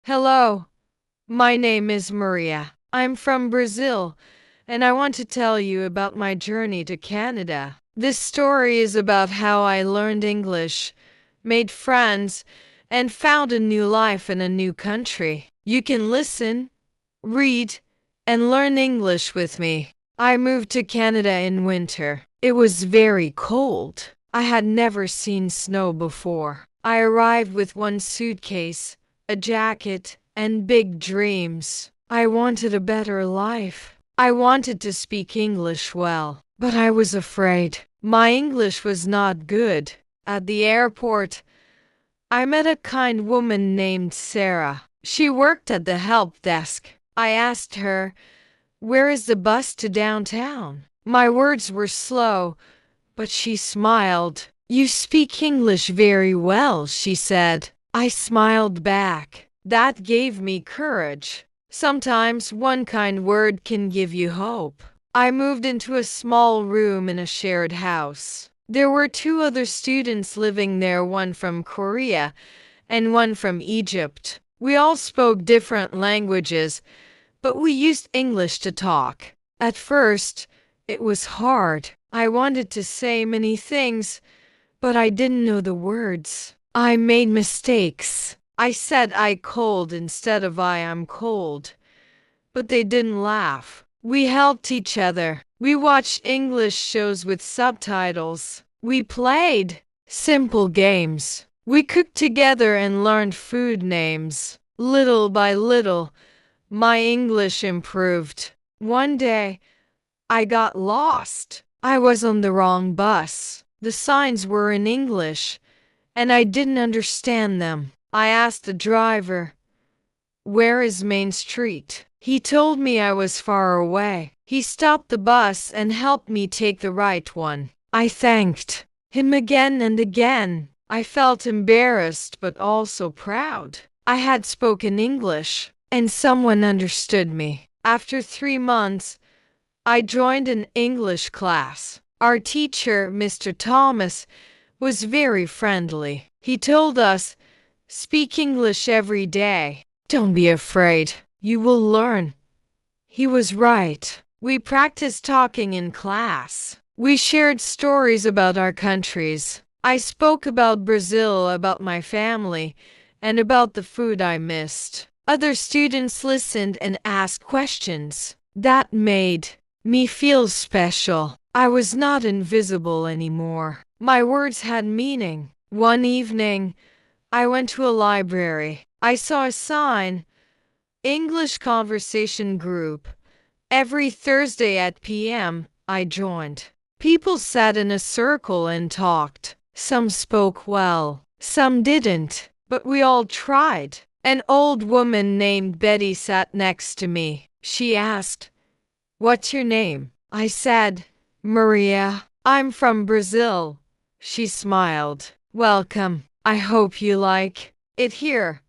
Hello, my name is Maria. I'm from Brazil, and I want to tell you about my journey to Canada. This story is about how I learned English, made friends, and found a new life in a new country. You can listen, read, and learn English with me. I moved to Canada in winter. It was very cold. I had never seen snow before. I arrived with one suitcase, a jacket, and big dreams. I wanted a better life. I wanted to speak English well, but I was afraid. My English was not good. At the airport, I met a kind woman named Sarah. She worked at the help desk. I asked her, "Where is the bus to downtown?" My words were slow, but she smiled. "You speak English very well," she said. I smiled back. That gave me courage. Sometimes one kind word can give you hope. I moved into a small room in a shared house. There were two other students living there, one from Korea and one from Egypt. We all spoke different languages, but we used English to talk. At first, it was hard. I wanted to say many things, but I didn't know the words. I made mistakes. I said "I cold" instead of "I am cold," but they didn't laugh. We helped each other. We watched English shows with subtitles. We played simple games. We cooked together and learned food names. Little by little, my English improved. One day, I got lost. I was on the wrong bus. The signs were in English, and I didn't understand them. I asked the driver, "Where is Main Street?" He told me I was far away. He stopped the bus and helped me take the right one. I thanked him again and again. I felt embarrassed but also proud. I had spoken English, and someone understood me. After 3 months, I joined an English class. Our teacher, Mr. Thomas, was very friendly. He told us, "Speak English every day. Don't be afraid. You will learn." He was right. We practiced talking in class. We shared stories about our countries. I spoke about Brazil, about my family, and about the food I missed. Other students listened and asked questions. That made me feel special. I was not invisible anymore. My words had meaning. One evening, I went to a library. I saw a sign, "English Conversation Group." Every Thursday at p.m., I joined. People sat in a circle and talked. Some spoke well, some didn't, but we all tried. An old woman named Betty sat next to me. She asked, "What's your name?" I said, "Maria. I'm from Brazil." She smiled. "Welcome. I hope you like it here."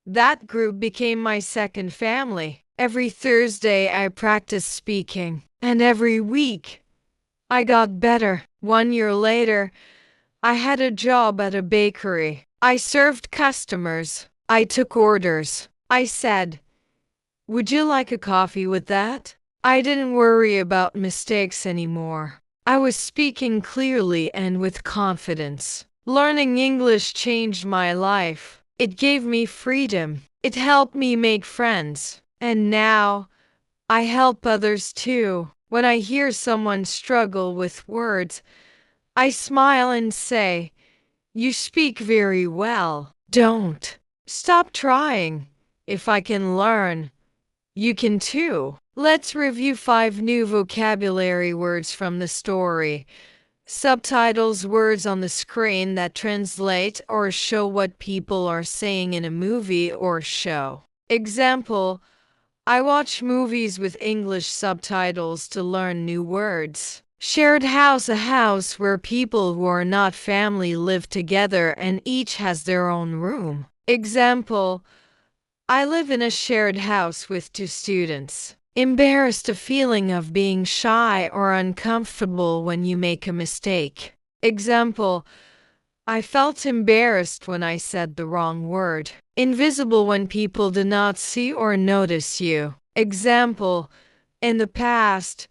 That group became my second family. Every Thursday I practiced speaking, and every week I got better. 1 year later, I had a job at a bakery. I served customers. I took orders. I said, "Would you like a coffee with that?" I didn't worry about mistakes anymore. I was speaking clearly and with confidence. Learning English changed my life. It gave me freedom. It helped me make friends. And now, I help others too. When I hear someone struggle with words, I smile and say, "You speak very well. Don't stop trying. If I can learn, you can too." Let's review 5 new vocabulary words from the story. Subtitles: words on the screen that translate or show what people are saying in a movie or show. Example: I watch movies with English subtitles to learn new words. Shared house: a house where people who are not family live together and each has their own room. Example: I live in a shared house with 2 students. Embarrassed: a feeling of being shy or uncomfortable when you make a mistake. Example: I felt embarrassed when I said the wrong word. Invisible when people do not see or notice you. Example, in the past,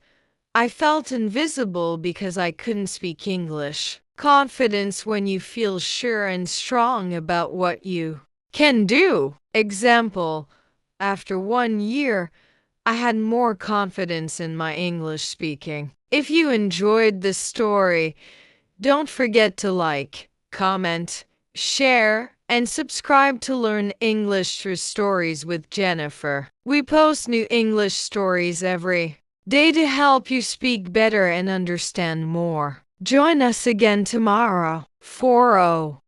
I felt invisible because I couldn't speak English. Confidence when you feel sure and strong about what you can do. Example, after 1 year, I had more confidence in my English speaking. If you enjoyed this story, don't forget to like, comment, share, and subscribe to learn English through Stories with Jennifer. We post new English stories every day to help you speak better and understand more. Join us again tomorrow. 40.